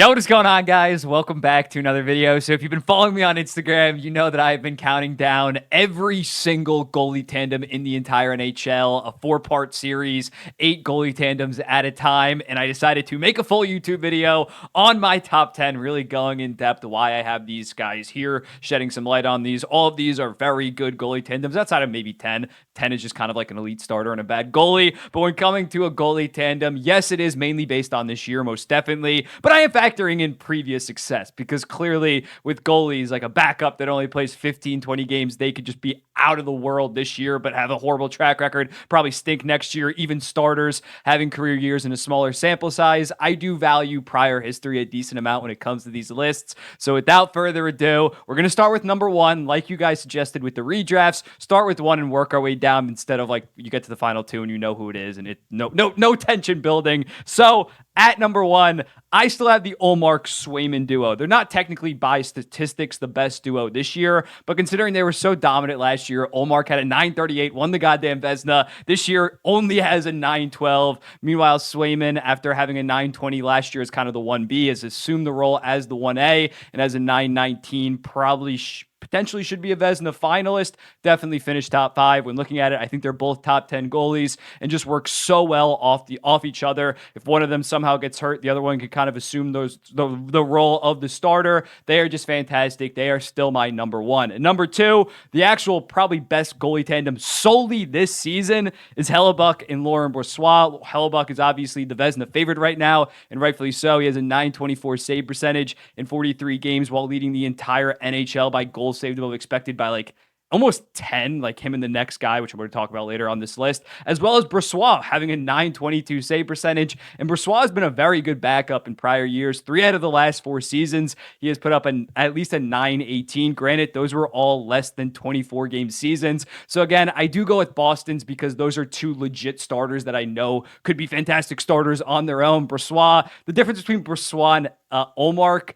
Yo, what is going on, guys? Welcome back to another video. So if you've been following me on Instagram, you know that I've been counting down every single goalie tandem in the entire NHL, a 4-part series, 8 goalie tandems at a time. And I decided to make a full YouTube video on my top 10, really going in depth why I have these guys here, shedding some light on these. All of these are very good goalie tandems outside of maybe 10. 10 is just kind of like an elite starter and a bad goalie. But when coming to a goalie tandem, yes, it is mainly based on this year, most definitely. But I am factoring in previous success because clearly with goalies, like a backup that only plays 15, 20 games, they could just be out of the world this year, but have a horrible track record, probably stink next year. Even starters having career years in a smaller sample size. I do value prior history a decent amount when it comes to these lists. So without further ado, we're going to start with number 1, like you guys suggested with the redrafts. Start with 1 and work our way down instead of like you get to the final 2 and you know who it is and no tension building. So at number 1, I still have the Ullmark-Swayman duo. They're not technically by statistics the best duo this year, but considering they were so dominant last year, Ullmark had a 938, won the goddamn Vezina. This year only has a 912. Meanwhile, Swayman, after having a 920 last year as kind of the 1B, has assumed the role as the 1A and as a 919, probably potentially should be a Vezina finalist. Definitely finished top 5. When looking at it, I think they're both top 10 goalies and just work so well off each other. If one of them somehow gets hurt, the other one could kind of assume the role of the starter. They are just fantastic. They are still my number 1. And number 2, the actual probably best goalie tandem solely this season is Hellebuyck and Laurent Brossoit. Hellebuyck is obviously the Vezina favorite right now, and rightfully so. He has a 924 save percentage in 43 games while leading the entire NHL by goals saved above expected by like almost 10, like him and the next guy, which I'm going to talk about later on this list, as well as Brossoit having a 922 save percentage. And Brossoit has been a very good backup in prior years. 3 out of the last 4 seasons, he has put up at least a 918. Granted, those were all less than 24 game seasons. So again, I do go with Boston's because those are 2 legit starters that I know could be fantastic starters on their own. Brossoit, the difference between Brossoit and Ullmark,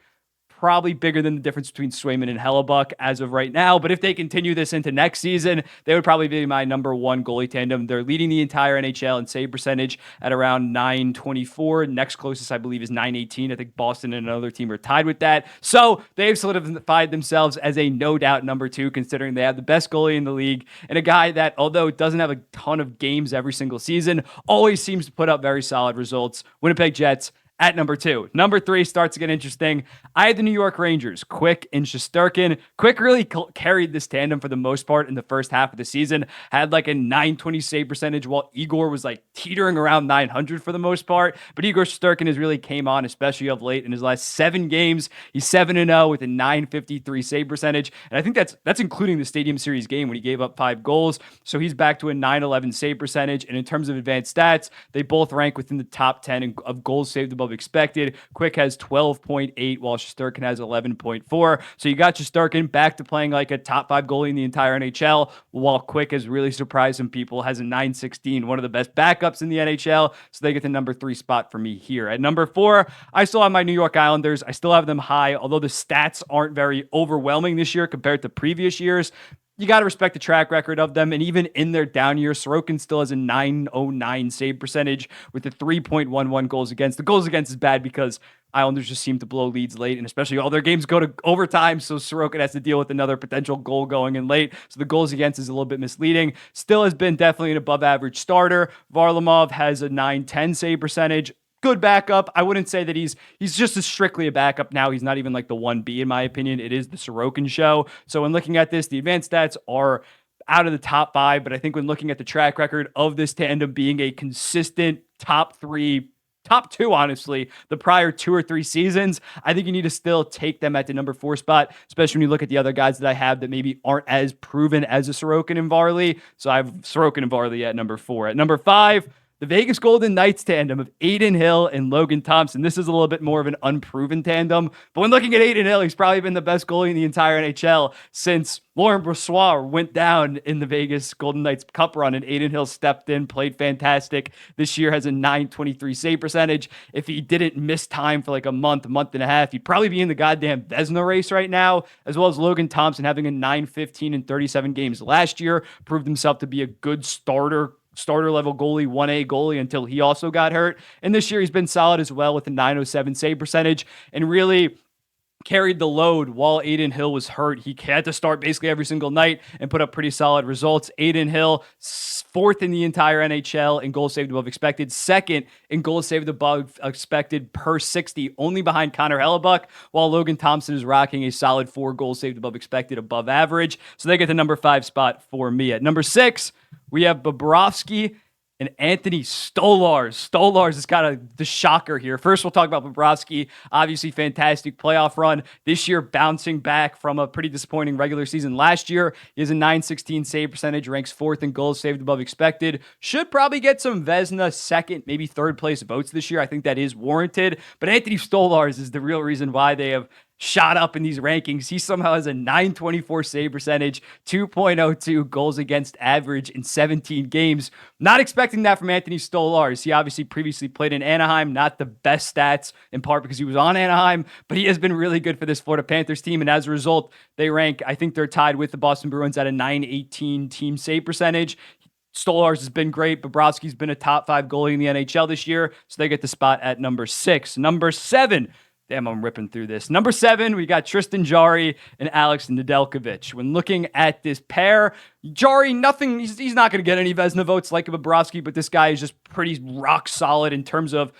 probably bigger than the difference between Swayman and Hellebuyck as of right now. But if they continue this into next season, they would probably be my number 1 goalie tandem. They're leading the entire NHL in save percentage at around 924. Next closest, I believe, is 918. I think Boston and another team are tied with that. So they've solidified themselves as a no doubt number 2, considering they have the best goalie in the league and a guy that, although doesn't have a ton of games every single season, always seems to put up very solid results. Winnipeg Jets at number 2. Number 3 starts to get interesting. I had the New York Rangers, Quick and Shesterkin. Quick really carried this tandem for the most part in the first half of the season. Had like a 920 save percentage while Igor was like teetering around 900 for the most part. But Igor Shesterkin has really came on, especially of late. In his last 7 games, he's 7-0 with a 953 save percentage. And I think that's including the Stadium Series game when he gave up 5 goals. So he's back to a 911 save percentage. And in terms of advanced stats, they both rank within the top 10 of goals saved above expected. Quick has 12.8 while Shesterkin has 11.4. So you got Shesterkin back to playing like a top 5 goalie in the entire NHL, while Quick has really surprised some people, has a 916, one of the best backups in the NHL. So they get the number 3 spot for me here. At number 4, I still have my New York Islanders. I still have them high, although the stats aren't very overwhelming this year compared to previous years. You got to respect the track record of them. And even in their down year, Sorokin still has a 909 save percentage with a 3.11 goals against. The goals against is bad because Islanders just seem to blow leads late, and especially all their games go to overtime, so Sorokin has to deal with another potential goal going in late. So the goals against is a little bit misleading. Still has been definitely an above-average starter. Varlamov has a 910 save percentage. Good backup. I wouldn't say that he's just as strictly a backup now. He's not even like the 1B in my opinion. It is the Sorokin show. So when looking at this, the advanced stats are out of the top 5, but I think when looking at the track record of this tandem being a consistent top 2, honestly, the prior 2 or 3 seasons, I think you need to still take them at the number 4 spot, especially when you look at the other guys that I have that maybe aren't as proven as a Sorokin and Varley. So I have Sorokin and Varley at number 4. At number 5, the Vegas Golden Knights tandem of Adin Hill and Logan Thompson. This is a little bit more of an unproven tandem, but when looking at Adin Hill, he's probably been the best goalie in the entire NHL since Laurent Brossoit went down in the Vegas Golden Knights Cup run, and Adin Hill stepped in, played fantastic. This year has a 923 save percentage. If he didn't miss time for like a month and a half, he'd probably be in the goddamn Vezina race right now, as well as Logan Thompson having a 915 in 37 games last year, proved himself to be a good starter starter level goalie, 1A goalie until he also got hurt. And this year he's been solid as well with a 907 save percentage and really carried the load while Adin Hill was hurt. He had to start basically every single night and put up pretty solid results. Adin Hill, fourth in the entire NHL in goals saved above expected, second in goals saved above expected per 60, only behind Connor Hellebuck, while Logan Thompson is rocking a solid 4 goals saved above expected above average. So they get the number 5 spot for me. At number 6, we have Bobrovsky and Anthony Stolarz. Stolarz is kind of the shocker here. First, we'll talk about Bobrovsky. Obviously, fantastic playoff run. This year, bouncing back from a pretty disappointing regular season last year. He has a 916 save percentage, ranks 4th in goals saved above expected. Should probably get some Vezina second, maybe third place votes this year. I think that is warranted. But Anthony Stolarz is the real reason why they have shot up in these rankings. He somehow has a 924 save percentage, 2.02 goals against average in 17 games. Not expecting that from Anthony Stolarz. He obviously previously played in Anaheim, not the best stats in part because he was on Anaheim, but he has been really good for this Florida Panthers team. And as a result, they rank, I think they're tied with the Boston Bruins at a 918 team save percentage. Stolarz has been great. Bobrovsky's been a top 5 goalie in the NHL this year, so they get the spot at number 6. Number 7, damn, I'm ripping through this. Number 7, we got Tristan Jarry and Alex Nedeljkovic. When looking at this pair, Jarry, nothing, he's not going to get any Vezina votes like Bobrovsky, but this guy is just pretty rock solid in terms of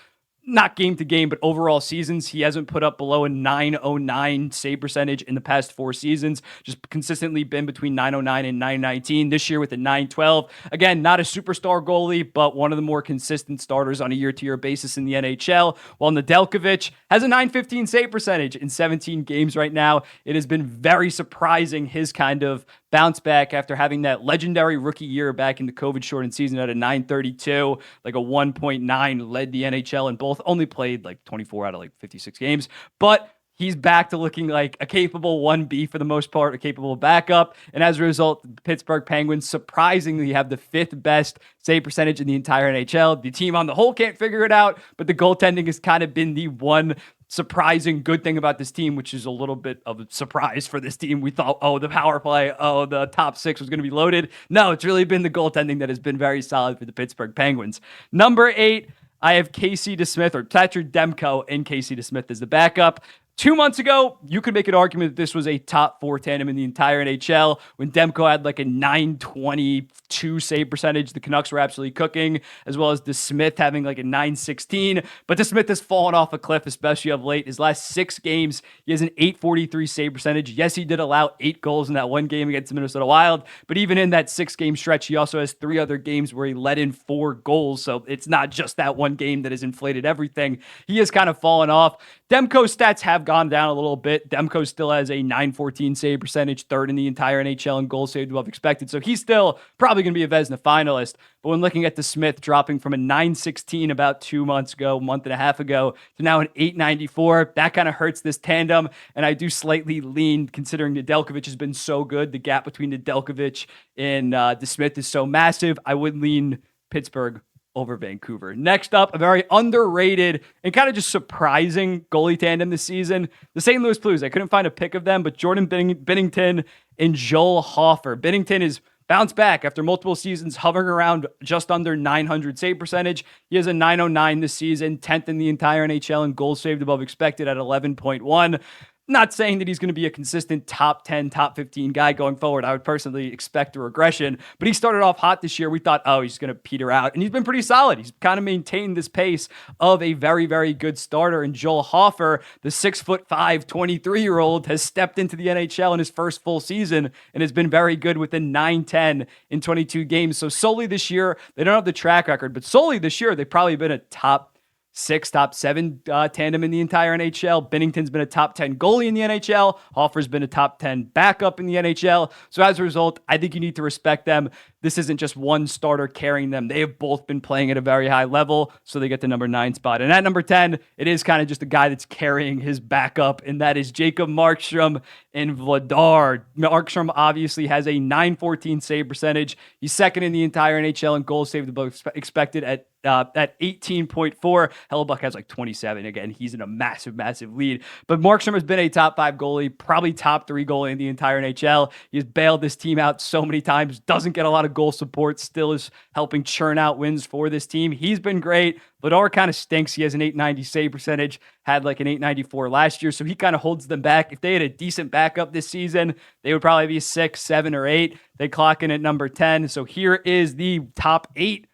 not game to game, but overall seasons. He hasn't put up below a 909 save percentage in the past 4 seasons. Just consistently been between 909 and 919. This year with a 912. Again, not a superstar goalie, but one of the more consistent starters on a year-to-year basis in the NHL. While Nedeljkovic has a 915 save percentage in 17 games right now. It has been very surprising his kind of bounce back after having that legendary rookie year back in the COVID-shortened season at a 932, like a 1.9, led the NHL and both only played like 24 out of like 56 games. But he's back to looking like a capable 1B for the most part, a capable backup. And as a result, the Pittsburgh Penguins surprisingly have the 5th best save percentage in the entire NHL. The team on the whole can't figure it out, but the goaltending has kind of been the one surprising good thing about this team, which is a little bit of a surprise for this team. We thought, oh, the power play, oh, the top 6 was going to be loaded. No, it's really been the goaltending that has been very solid for the Pittsburgh Penguins. Number 8, I have Casey DeSmith, or Patrick Demko, and Casey DeSmith as the backup. 2 months ago, you could make an argument that this was a top 4 tandem in the entire NHL. When Demko had like a 922 save percentage, the Canucks were absolutely cooking, as well as DeSmith having like a 916. But DeSmith has fallen off a cliff, especially of late. His last 6 games, he has an 843 save percentage. Yes, he did allow 8 goals in that one game against the Minnesota Wild, but even in that 6-game stretch, he also has 3 other games where he let in 4 goals. So it's not just that one game that has inflated everything. He has kind of fallen off. Demko's stats have gone down a little bit. Demko still has a 914 save percentage, 3rd in the entire NHL in goals saved above expected. So he's still probably going to be a Vezina finalist. But when looking at DeSmith dropping from a 916 about 2 months ago, month and a half ago, to now an 894, that kind of hurts this tandem. And I do slightly lean, considering Nedeljkovic has been so good. The gap between Nedeljkovic and DeSmith is so massive. I would lean Pittsburgh over Vancouver. Next up, a very underrated and kind of just surprising goalie tandem this season. The St. Louis Blues. I couldn't find a pick of them, but Jordan Binnington and Joel Hofer. Binnington is bounced back after multiple seasons hovering around just under 900 save percentage. He has a 909 this season, 10th in the entire NHL in goals saved above expected at 11.1. Not saying that he's going to be a consistent top 10, top 15 guy going forward. I would personally expect a regression, but he started off hot this year. We thought, oh, he's going to peter out, and he's been pretty solid. He's kind of maintained this pace of a very, very good starter. And Joel Hofer, the 6'5", 23-year-old, has stepped into the NHL in his first full season and has been very good with a 9-10 in 22 games. So solely this year, they don't have the track record, but solely this year, they've probably been a top 6, top 7 tandem in the entire NHL. Binnington's been a top 10 goalie in the NHL. Hofer's been a top 10 backup in the NHL. So as a result, I think you need to respect them. This isn't just one starter carrying them. They have both been playing at a very high level, so they get the number 9 spot. And at number 10, it is kind of just a guy that's carrying his backup, and that is Jacob Markstrom and Vladar. Markstrom obviously has a 914 save percentage. He's second in the entire NHL in goals saved above expected at 18.4. Hellebuck has like 27. Again, he's in a massive, massive lead. But Markstrom has been a top 5 goalie, probably top 3 goalie in the entire NHL. He's bailed this team out so many times, doesn't get a lot of solid goal support, still is helping churn out wins for this team. He's been great. Vladar kind of stinks. He has an 890 save percentage, had like an 894 last year, so he kind of holds them back. If they had a decent backup this season, they would probably be 6, 7, or 8. They clock in at number 10. So here is the top 8.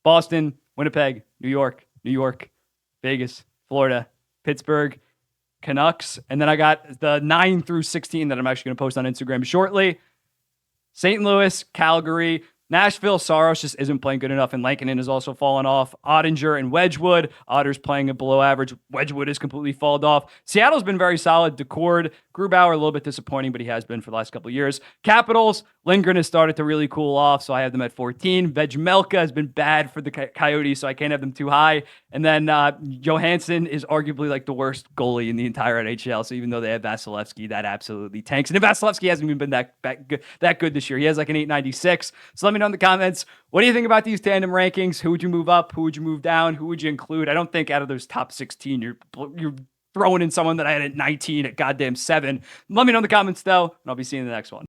Boston, Winnipeg, New York, Vegas, Florida, Pittsburgh, Canucks. And then I got the 9 through 16 that I'm actually going to post on Instagram shortly. St. Louis, Calgary, Nashville. Saros just isn't playing good enough, and Lankinen has also fallen off. Ottinger and Wedgwood. Otter's playing at below average. Wedgwood has completely fallen off. Seattle's been very solid. Decord, Grubauer, a little bit disappointing, but he has been for the last couple of years. Capitals, Lindgren has started to really cool off, so I have them at 14. Vejmelka has been bad for the Coyotes, so I can't have them too high. And then Johansson is arguably like the worst goalie in the entire NHL, so even though they have Vasilevsky, that absolutely tanks. And Vasilevsky hasn't even been that good this year. He has like an 896. So let me know in the comments, what do you think about these tandem rankings? Who would you move up? Who would you move down? Who would you include? I don't think out of those top 16, you're throwing in someone that I had at 19 at goddamn 7. Let me know in the comments, though, and I'll be seeing you in the next one.